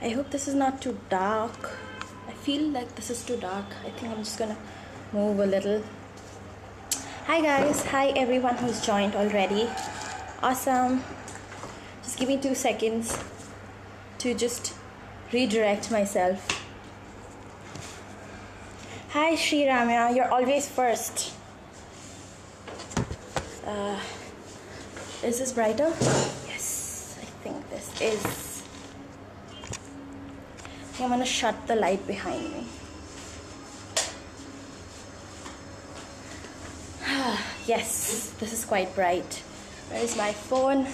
I hope this is not too dark. I feel like this is too dark. I think I'm just gonna move a little. Hi guys, hi everyone who's joined already. Awesome. Just give me 2 seconds to just redirect myself. Hi Sri Ramya, you're always first. Is this brighter? Yes, I think this is. I'm gonna shut the light behind me. Yes, this is quite bright. Where is my phone?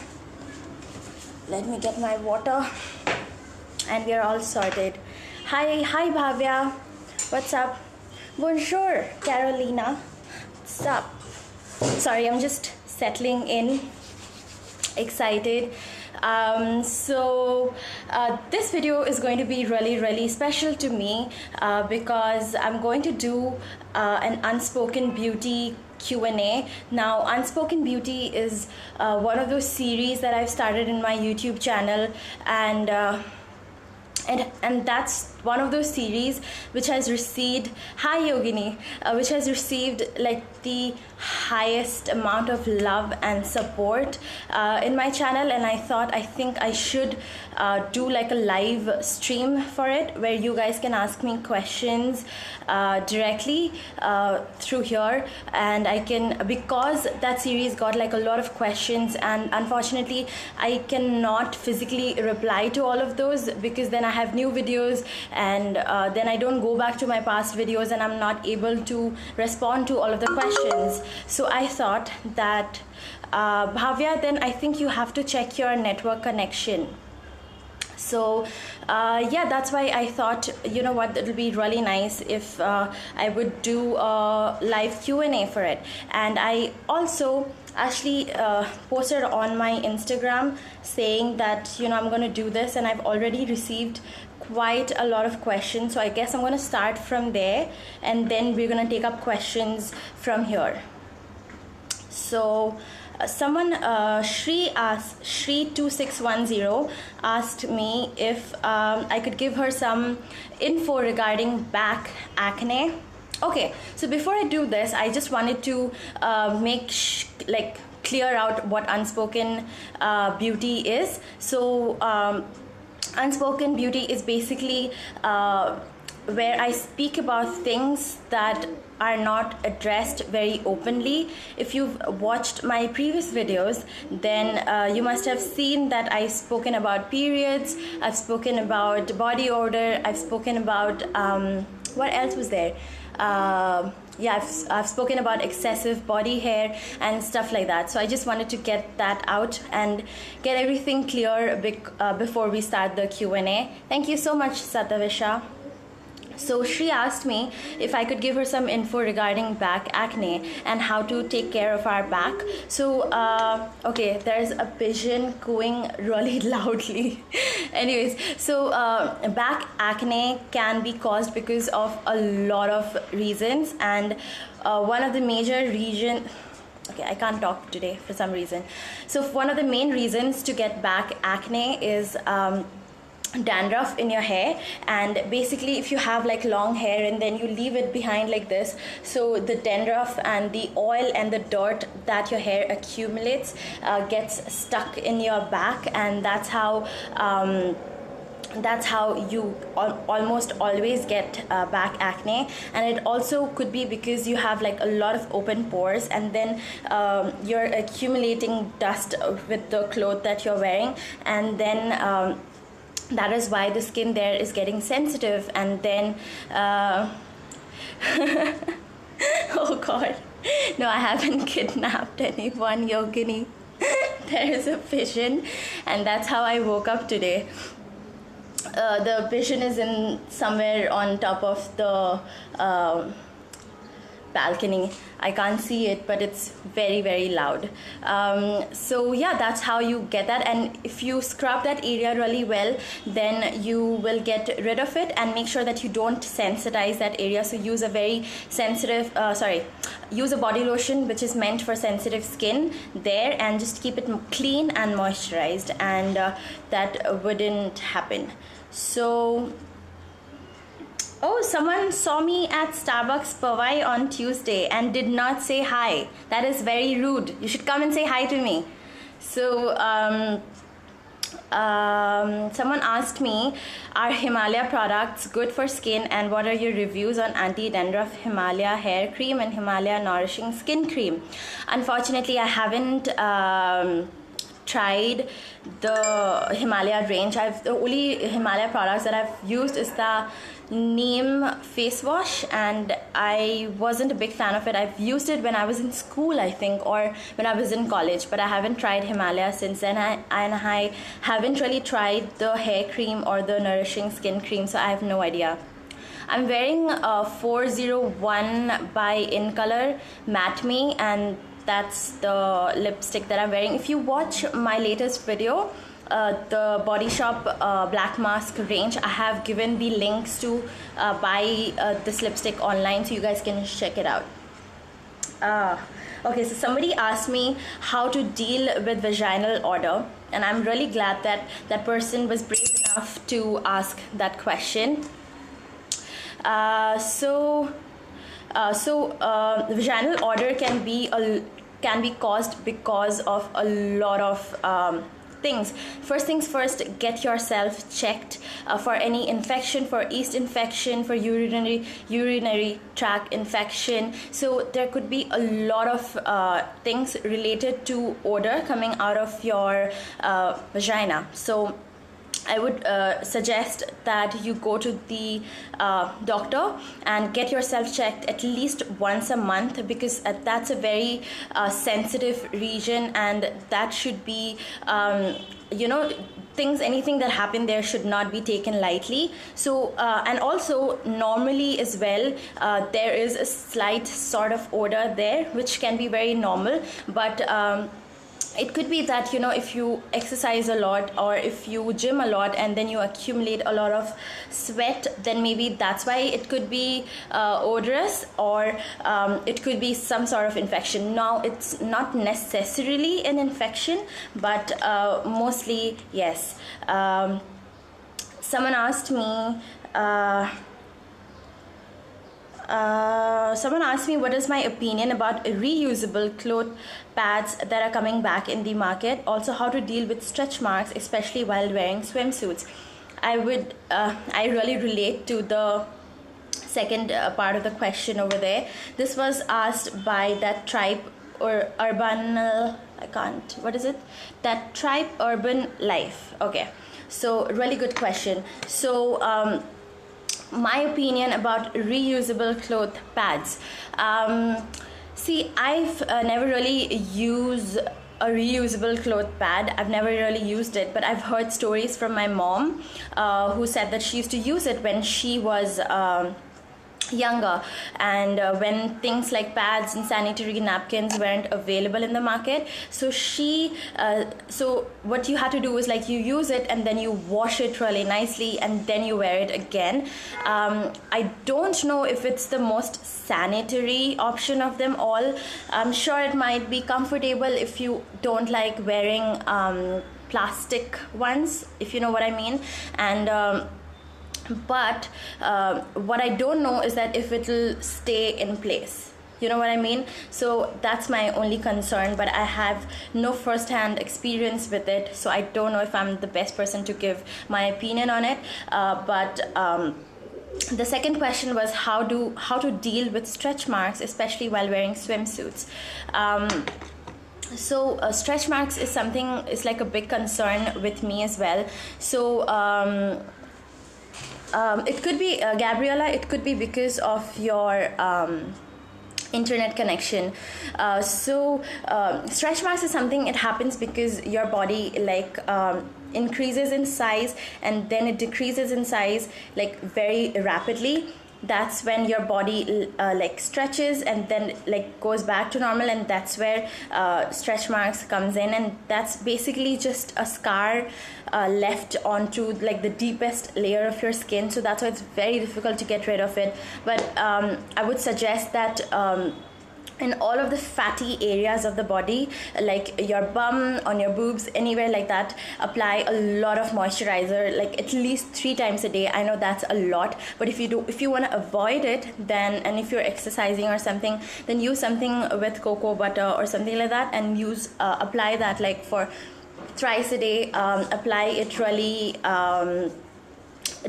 Let me get my water. And we are all sorted. Hi Bhavya. What's up? Bonjour, Carolina. What's up? Sorry, I'm just settling in. Excited. This video is going to be really special to me because I'm going to do an Unspoken Beauty Q&A. Now, Unspoken Beauty is one of those series that I've started in my YouTube channel, and that's one of those series which has received, hi Yogini, which has received like the highest amount of love and support in my channel. And I think I should do like a live stream for it where you guys can ask me questions directly through here, and I can, because that series got like a lot of questions, and unfortunately I cannot physically reply to all of those because then I have new videos, and then I don't go back to my past videos and I'm not able to respond to all of the questions. So I thought that Bhavya, then I think you have to check your network connection. So yeah, that's why I thought, you know what, it'll be really nice if I would do a live Q&A for it. And I also actually posted on my Instagram saying that, you know, I'm going to do this, and I've already received quite a lot of questions. So I guess I'm going to start from there, and then we're going to take up questions from here. So someone, Shri2610 asked me if I could give her some info regarding back acne. Okay, so before I do this, I just wanted to clear out what Unspoken Beauty is. So Unspoken Beauty is basically where I speak about things that are not addressed very openly. If you've watched my previous videos, then you must have seen that I've spoken about periods, I've spoken about body odor, I've spoken about what else was there? Yeah, I've spoken about excessive body hair and stuff like that. So I just wanted to get that out and get everything clear before we start the Q&A. Thank you so much, Satavisha. So she asked me if I could give her some info regarding back acne and how to take care of our back. So okay, there's a pigeon cooing really loudly. Anyways, so back acne can be caused because of a lot of reasons, and one of the major okay, I can't talk today for some reason. So one of the main reasons to get back acne is dandruff in your hair. And basically, if you have like long hair and then you leave it behind like this, so the dandruff and the oil and the dirt that your hair accumulates gets stuck in your back, and that's how you almost always get back acne. And it also could be because you have like a lot of open pores, and then you're accumulating dust with the clothes that you're wearing, and then that is why the skin there is getting sensitive. And then oh god, no, I haven't kidnapped anyone, Yogini. There is a pigeon, and that's how I woke up today. The pigeon is in somewhere on top of the balcony. I can't see it, but it's very, very loud. So yeah, that's how you get that. And if you scrub that area really well, then you will get rid of it, and make sure that you don't sensitize that area. So use a very sensitive use a body lotion which is meant for sensitive skin there, and just keep it clean and moisturized, and that wouldn't happen. So oh, someone saw me at Starbucks Powai on Tuesday and did not say hi. That is very rude. You should come and say hi to me. So someone asked me, are Himalaya products good for skin, and what are your reviews on anti-dandruff Himalaya hair cream and Himalaya nourishing skin cream? Unfortunately, I haven't tried the Himalaya range. The only Himalaya products that I've used is the Neem face wash, and I wasn't a big fan of it. I've used it when I was in school, I think, or when I was in college, but I haven't tried Himalaya since then. And I haven't really tried the hair cream or the nourishing skin cream, so I have no idea. I'm wearing 401 by In Color Matte Me, and that's the lipstick that I'm wearing. If you watch my latest video, the Body Shop Black Mask range, I have given the links to buy this lipstick online, so you guys can check it out. Okay, so somebody asked me how to deal with vaginal odor, and I'm really glad that that person was brave enough to ask that question. Vaginal odor can be caused because of a lot of things. First things first, get yourself checked for any infection, for yeast infection, for urinary tract infection. So there could be a lot of things related to odor coming out of your vagina. So I would suggest that you go to the doctor and get yourself checked at least once a month, because that's a very sensitive region, and that should be, anything that happen there should not be taken lightly. So and also normally as well, there is a slight sort of odor there which can be very normal, but it could be that, if you exercise a lot or if you gym a lot and then you accumulate a lot of sweat, then maybe that's why it could be odorous, or it could be some sort of infection. Now, it's not necessarily an infection, but mostly yes. Someone asked me what is my opinion about reusable cloth pads that are coming back in the market. Also, how to deal with stretch marks, especially while wearing swimsuits. I really relate to the second part of the question over there. This was asked by that tribe or urban. That tribe urban life. Okay, so really good question. So my opinion about reusable cloth pads. See, I've never really used a reusable cloth pad. I've never really used it, but I've heard stories from my mom who said that she used to use it when she was younger, and when things like pads and sanitary napkins weren't available in the market. So so what you had to do is, like, you use it and then you wash it really nicely and then you wear it again. I don't know if it's the most sanitary option of them all. I'm sure it might be comfortable if you don't like wearing plastic ones, if you know what I mean. And but what I don't know is that if it'll stay in place, you know what I mean. So that's my only concern, but I have no first-hand experience with it, so I don't know if I'm the best person to give my opinion on it. But the second question was how to deal with stretch marks, especially while wearing swimsuits. So stretch marks is like a big concern with me as well. So it could be, Gabriella, it could be because of your internet connection. So stretch marks is something, it happens because your body increases in size and then it decreases in size very rapidly. that's when your body like stretches and then like goes back to normal, and that's where stretch marks comes in, and that's basically just a scar left onto like the deepest layer of your skin. So that's why it's very difficult to get rid of it. But I would suggest that in all of the fatty areas of the body, like your bum, on your boobs, anywhere like that, apply a lot of moisturizer, like at least 3 times a day. I know that's a lot, but if you want to avoid it, then, and if you're exercising or something, then use something with cocoa butter or something like that, and apply that like for thrice a day. Apply it really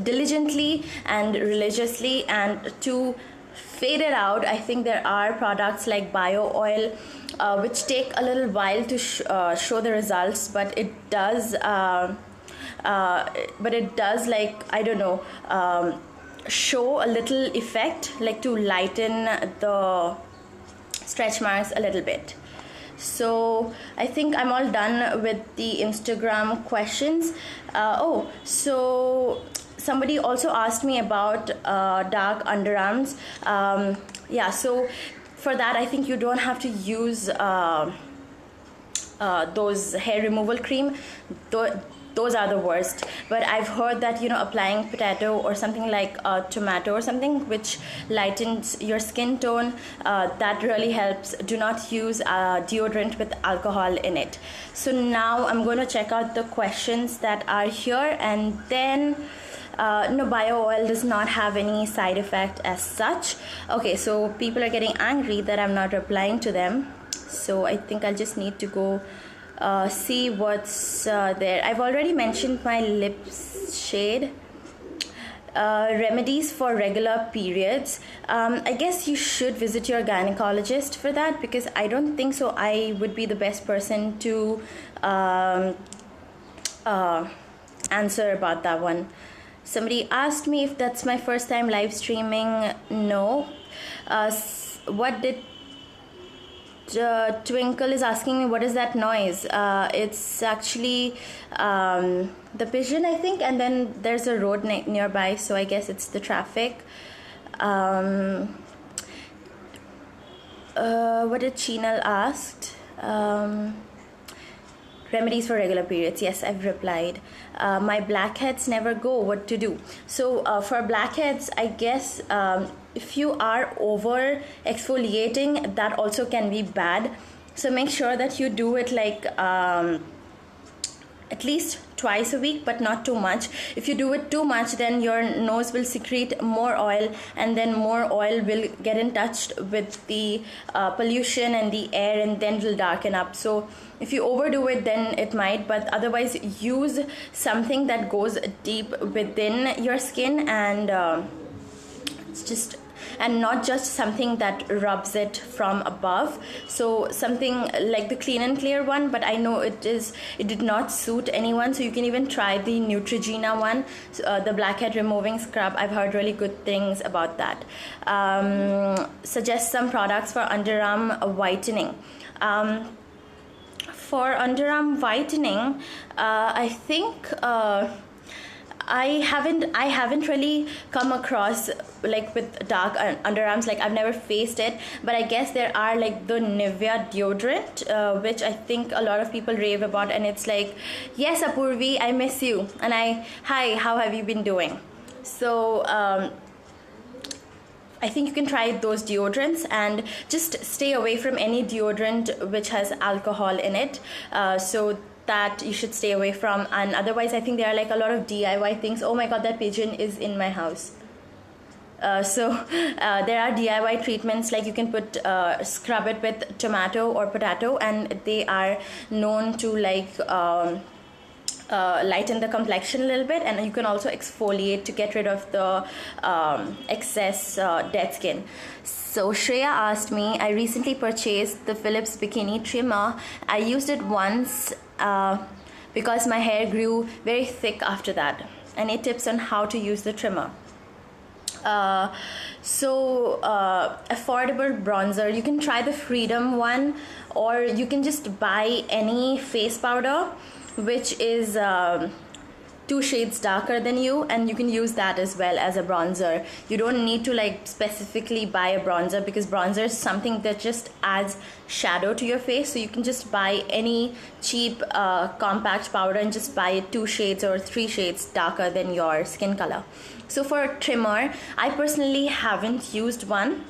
diligently and religiously, and to fade it out, I think there are products like bio oil which take a little while to show the results, but it does like, I don't know, show a little effect, like to lighten the stretch marks a little bit. So I think I'm all done with the Instagram questions. So somebody also asked me about dark underarms. Yeah, so for that, I think you don't have to use those hair removal cream. Those are the worst. But I've heard that, applying potato or something like tomato or something which lightens your skin tone, that really helps. Do not use deodorant with alcohol in it. So now I'm going to check out the questions that are here, and then no, bio oil does not have any side effect as such. Okay, so people are getting angry that I'm not replying to them, so I think I'll just need to go see what's there. I've already mentioned my lips shade. Remedies for regular periods. I guess you should visit your gynecologist for that, because I don't think so I would be the best person to answer about that one. Somebody asked me if that's my first time live streaming. No. What did Twinkle is asking me, what is that noise? It's actually the pigeon, I think, and then there's a road nearby, so I guess it's the traffic. What did Chinal asked? Remedies for regular periods. Yes, I've replied. My blackheads never go. What to do? So for blackheads, I guess if you are over exfoliating, that also can be bad. So make sure that you do it like at least twice a week, but not too much. If you do it too much, then your nose will secrete more oil, and then more oil will get in touch with the pollution and the air, and then it will darken up. So if you overdo it, then it might, but otherwise use something that goes deep within your skin, and not just something that rubs it from above. So something like the Clean and Clear one, but I know it did not suit anyone, so you can even try the Neutrogena one, the blackhead removing scrub. I've heard really good things about that. Suggest some products for underarm whitening. For underarm whitening, I think I haven't really come across like with dark underarms, like I've never faced it, but I guess there are like the Nivea deodorant, which I think a lot of people rave about, and it's like, yes Apurvi, I miss you, and hi, how have you been doing? So I think you can try those deodorants, and just stay away from any deodorant which has alcohol in it. So that you should stay away from. And otherwise, I think there are like a lot of DIY things. Oh my god, that pigeon is in my house. So there are DIY treatments, like you can put scrub it with tomato or potato, and they are known to like lighten the complexion a little bit, and you can also exfoliate to get rid of the excess dead skin. So Shreya asked me, I recently purchased the Philips bikini trimmer. I used it once because my hair grew very thick after that. Any tips on how to use the trimmer? Affordable bronzer, you can try the Freedom one, or you can just buy any face powder which is 2 shades darker than you, and you can use that as well as a bronzer. You don't need to like specifically buy a bronzer, because bronzer is something that just adds shadow to your face. So you can just buy any cheap compact powder and just buy it 2 shades or 3 shades darker than your skin color. So for a trimmer, I personally haven't used one.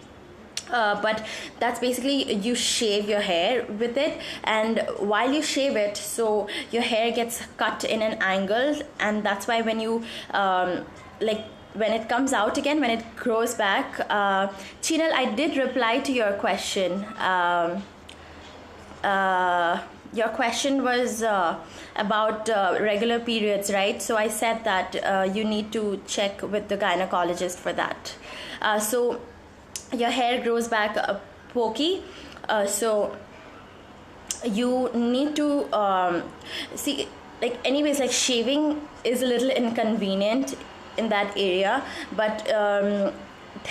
But that's basically, you shave your hair with it, and while you shave it, so your hair gets cut in an angle, and that's why when you like when it comes out again, when it grows back, Chinal, I did reply to your question. Your question was about regular periods, right? So I said that you need to check with the gynecologist for that. So your hair grows back pokey, so you need to see, like, anyways, like shaving is a little inconvenient in that area, but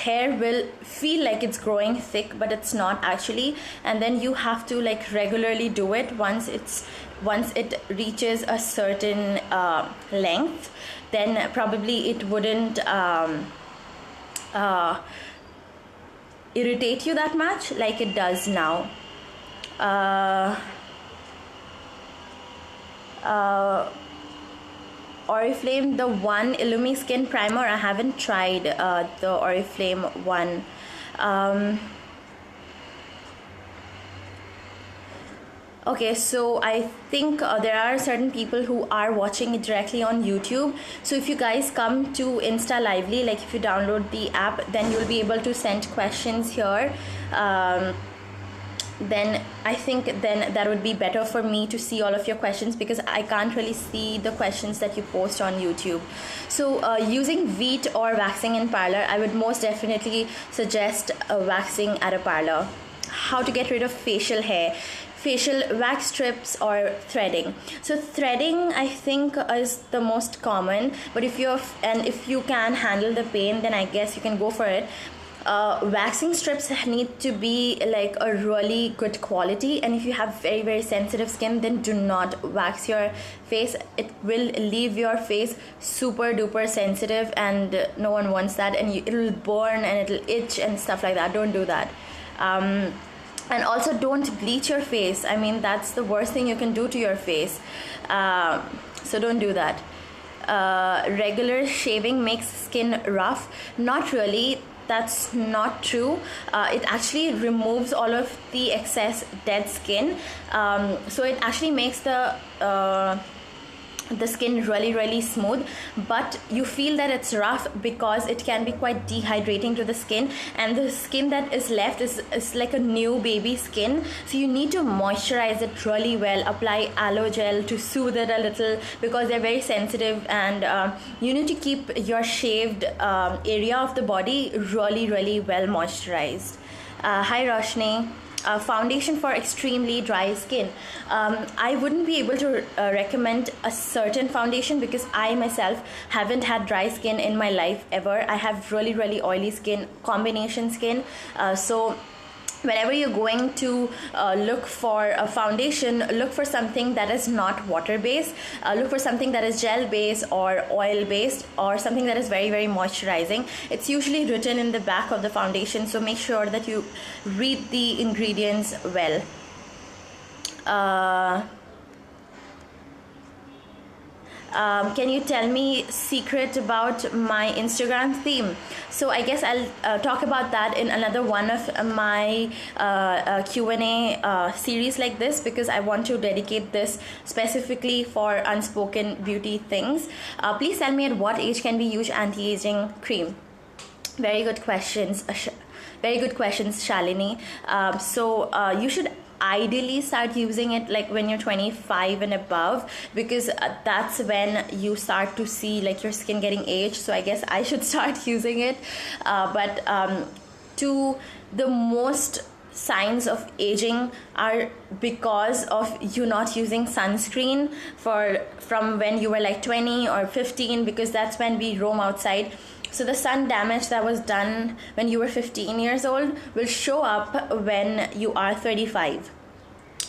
hair will feel like it's growing thick, but it's not actually, and then you have to like regularly do it. Once it reaches a certain length, then probably it wouldn't irritate you that much like it does now. Oriflame, the one Illumi Skin Primer, I haven't tried the Oriflame one. Okay, so I think there are certain people who are watching it directly on YouTube. So if you guys come to Insta Lively, like if you download the app, then you'll be able to send questions here. Then I think then that would be better for me to see all of your questions, because I can't really see the questions that you post on YouTube. So using wheat or waxing in parlor, I would most definitely suggest waxing at a parlor. How to get rid of facial hair? Facial wax strips or threading. So threading, I think, is the most common, but if you can handle the pain, then I guess you can go for it. Waxing strips need to be like a really good quality, and if you have very, very sensitive skin, then do not wax your face. It will leave your face super duper sensitive, and no one wants that, and it'll burn and it'll itch and stuff like that. Don't do that. And also, don't bleach your face. I mean, that's the worst thing you can do to your face. So don't do that. Regular shaving makes skin rough. Not really. That's not true. It actually removes all of the excess dead skin. So it actually makes the skin really, really smooth, but you feel that it's rough because it can be quite dehydrating to the skin, and the skin that is left is like a new baby skin. So you need to moisturize it really well, apply aloe gel to soothe it a little, because they're very sensitive, and you need to keep your shaved area of the body really, really well moisturized. Hi Roshni. Foundation for extremely dry skin. I wouldn't be able to recommend a certain foundation, because I myself haven't had dry skin in my life ever. I have really, really oily skin, combination skin. So whenever you're going to look for a foundation, look for something that is not water based. Look for something that is gel based or oil based, or something that is very, very moisturizing. It's usually written in the back of the foundation, so make sure that you read the ingredients well. Can you tell me secret about my Instagram theme? So I guess I'll talk about that in another one of my Q&A series like this, because I want to dedicate this specifically for unspoken beauty things. Please tell me, at what age can we use anti-aging cream? Very good questions. Very good questions, Shalini. So you should ideally start using it like when you're 25 and above, because that's when you start to see like your skin getting aged. So I guess I should start using it, but to the most signs of aging are because of you not using sunscreen from when you were like 20 or 15, because that's when we roam outside. So the sun damage that was done when you were 15 years old will show up when you are 35.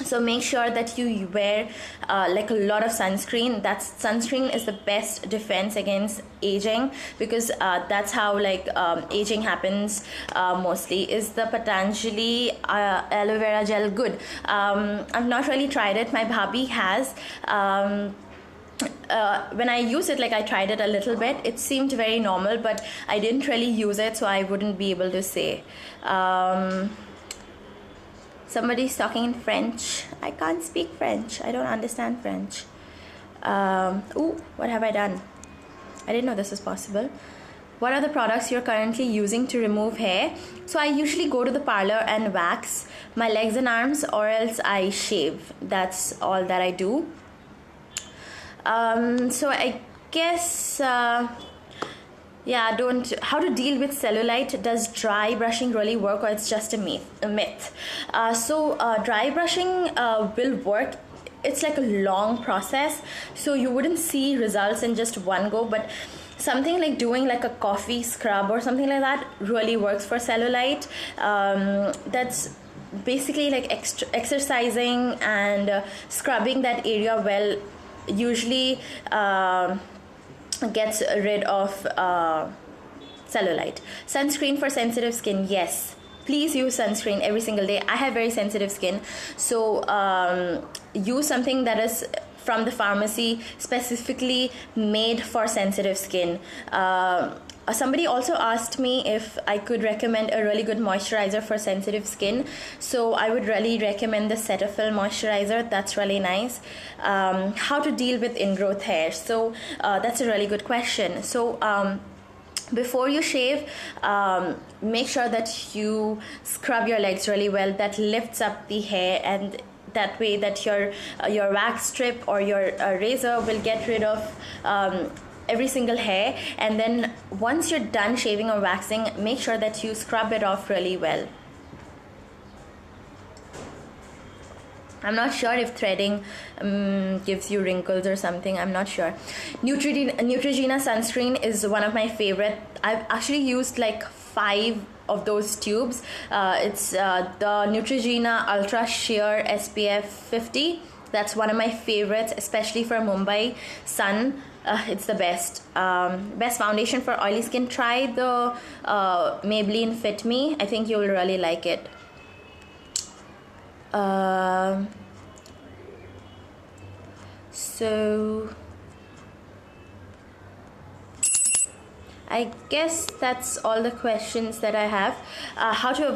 So make sure that you wear like a lot of sunscreen. Sunscreen is the best defense against aging, because that's how like aging happens mostly. Is the Patanjali aloe vera gel good? I've not really tried it. My bhabhi has. When I use it, like I tried it a little bit, it seemed very normal, but I didn't really use it, so I wouldn't be able to say. Somebody's talking in French. I can't speak French. I don't understand French. What have I done? I didn't know this was possible. What are the products you're currently using to remove hair? So I usually go to the parlor and wax my legs and arms, or else I shave. That's all that I do. So I guess... how to deal with cellulite? Does dry brushing really work, or it's just a myth? Dry brushing will work. It's like a long process, so you wouldn't see results in just one go, but something like doing like a coffee scrub or something like that really works for cellulite. That's basically like exercising and scrubbing that area well usually gets rid of cellulite. Sunscreen for sensitive skin, yes, please use sunscreen every single day. I have very sensitive skin, so use something that is from the pharmacy, specifically made for sensitive skin. Somebody also asked me if I could recommend a really good moisturizer for sensitive skin. So I would really recommend the Cetaphil moisturizer. That's really nice. How to deal with ingrowth hair? So that's a really good question. So before you shave, make sure that you scrub your legs really well. That lifts up the hair, and that way that your wax strip or your razor will get rid of every single hair. And then once you're done shaving or waxing, make sure that you scrub it off really well. I'm not sure if threading gives you wrinkles or something. I'm not sure. Neutrogena sunscreen is one of my favorite. I've actually used like 5 of those tubes. It's the Neutrogena Ultra Sheer SPF 50. That's one of my favorites, especially for Mumbai sun. It's the best. Best foundation for oily skin. Try the Maybelline Fit Me. I think you'll really like it. So I guess that's all the questions that I have. How to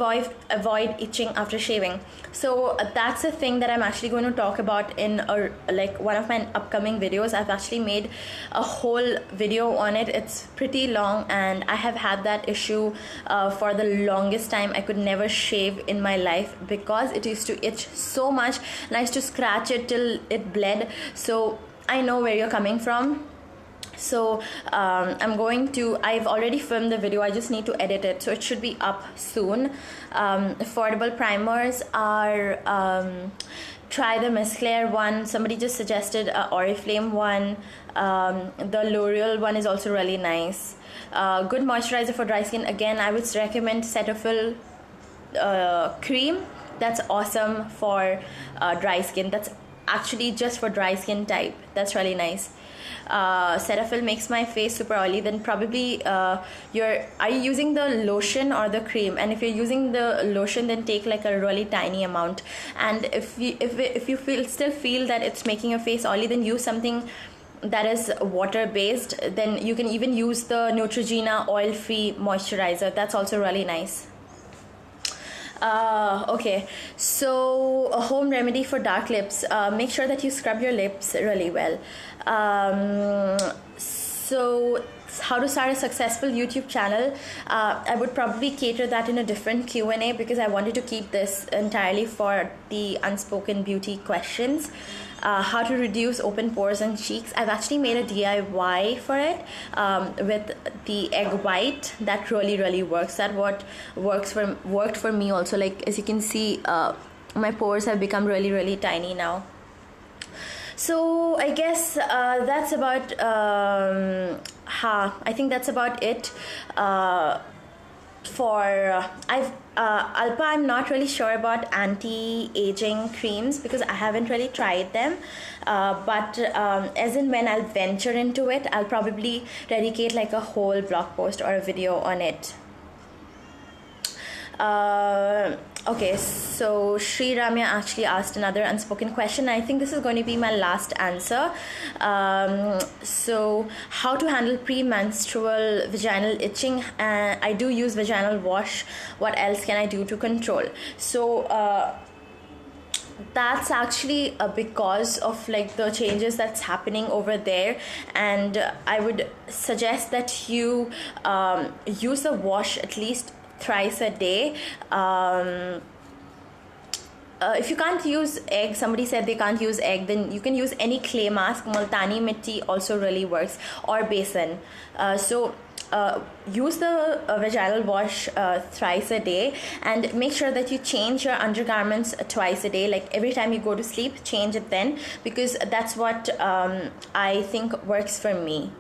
avoid itching after shaving. So that's a thing that I'm actually going to talk about in one of my upcoming videos. I've actually made a whole video on it. It's pretty long, and I have had that issue for the longest time. I could never shave in my life because it used to itch so much, and I used to scratch it till it bled. So I know where you're coming from. So I've already filmed the video. I just need to edit it, so it should be up soon. Affordable primers are try the Miss Claire one. Somebody just suggested Oriflame one. The L'Oreal one is also really nice. Good moisturizer for dry skin, again I would recommend Cetaphil cream. That's awesome for dry skin. That's actually just for dry skin type. That's really nice. Cetaphil makes my face super oily. Then probably are you using the lotion or the cream? And if you're using the lotion, then take like a really tiny amount. And if you still feel that it's making your face oily, then use something that is water based. Then you can even use the Neutrogena oil free moisturizer. That's also really nice. Okay, so a home remedy for dark lips. Make sure that you scrub your lips really well. So how to start a successful YouTube channel? I would probably cater that in a different Q&A, because I wanted to keep this entirely for the Unspoken Beauty questions. How to reduce open pores and cheeks. I've actually made a DIY for it with the egg white. That really works. That worked for me also. Like, as you can see, my pores have become really tiny now. So I guess that's about I think that's about it. Alpa, I'm not really sure about anti-aging creams because I haven't really tried them. But as in when I'll venture into it, I'll probably dedicate like a whole blog post or a video on it. Okay, so Sri Ramya actually asked another unspoken question. I think this is going to be my last answer. So how to handle premenstrual vaginal itching? I do use vaginal wash. What else can I do to control? So that's actually because of like the changes that's happening over there, and I would suggest that you use the wash at least thrice a day. If you can't use egg, somebody said they can't use egg, then you can use any clay mask. Multani mitti also really works, or besan. So use the vaginal wash thrice a day, and make sure that you change your undergarments twice a day. Like every time you go to sleep, change it then, because that's what I think works for me.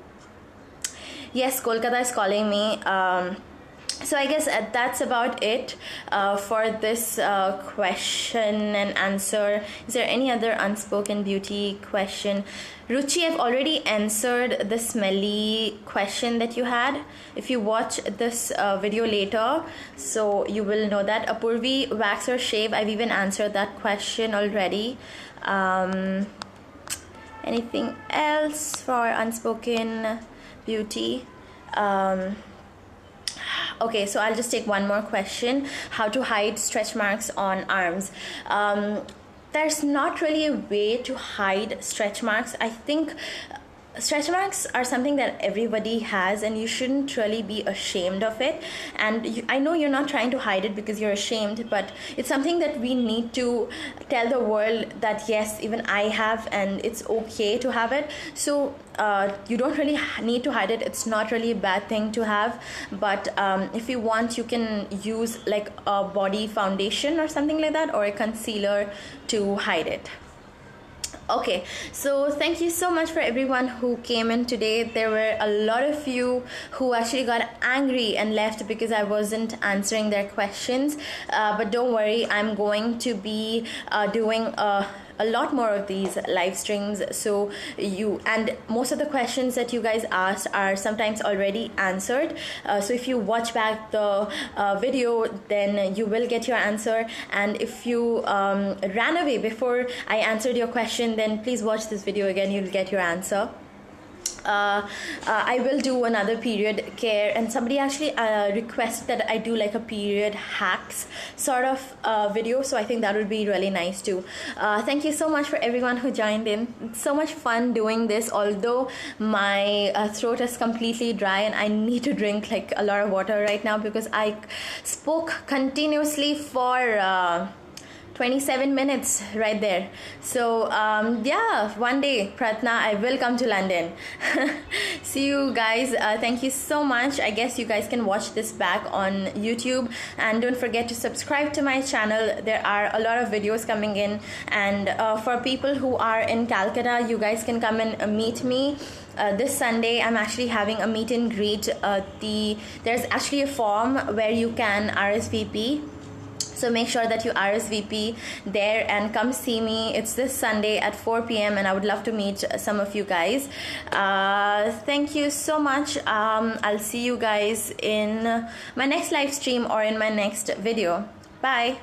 Yes, Kolkata is calling me. So I guess that's about it for this question and answer. Is there any other unspoken beauty question? Ruchi, I've already answered the smelly question that you had. If you watch this video later, so you will know that. Apurvi, wax or shave? I've even answered that question already. Anything else for unspoken beauty? Okay, so I'll just take one more question. How to hide stretch marks on arms? There's not really a way to hide stretch marks. I think stretch marks are something that everybody has, and you shouldn't really be ashamed of it. And I know you're not trying to hide it because you're ashamed, but it's something that we need to tell the world that yes, even I have, and it's okay to have it. So you don't really need to hide it. It's not really a bad thing to have, but if you want, you can use like a body foundation or something like that, or a concealer to hide it. Okay, so thank you so much for everyone who came in today. There were a lot of you who actually got angry and left because I wasn't answering their questions, but don't worry, I'm going to be doing a lot more of these live streams. So and most of the questions that you guys asked are sometimes already answered, so if you watch back the video, then you will get your answer. And if you ran away before I answered your question, then please watch this video again, you'll get your answer. I will do another period care, and somebody actually requested that I do like a period hacks sort of video, so I think that would be really nice too. Thank you so much for everyone who joined in. It's so much fun doing this, although my throat is completely dry and I need to drink like a lot of water right now because I spoke continuously for 27 minutes right there. So yeah, one day, Pratna, I will come to London. See you guys. Thank you so much. I guess you guys can watch this back on YouTube, and don't forget to subscribe to my channel. There are a lot of videos coming in, and for people who are in Calcutta, you guys can come and meet me. This Sunday I'm actually having a meet and greet. There's actually a form where you can RSVP. So make sure that you RSVP there and come see me. It's this Sunday at 4 p.m. and I would love to meet some of you guys. Thank you so much. I'll see you guys in my next live stream or in my next video. Bye.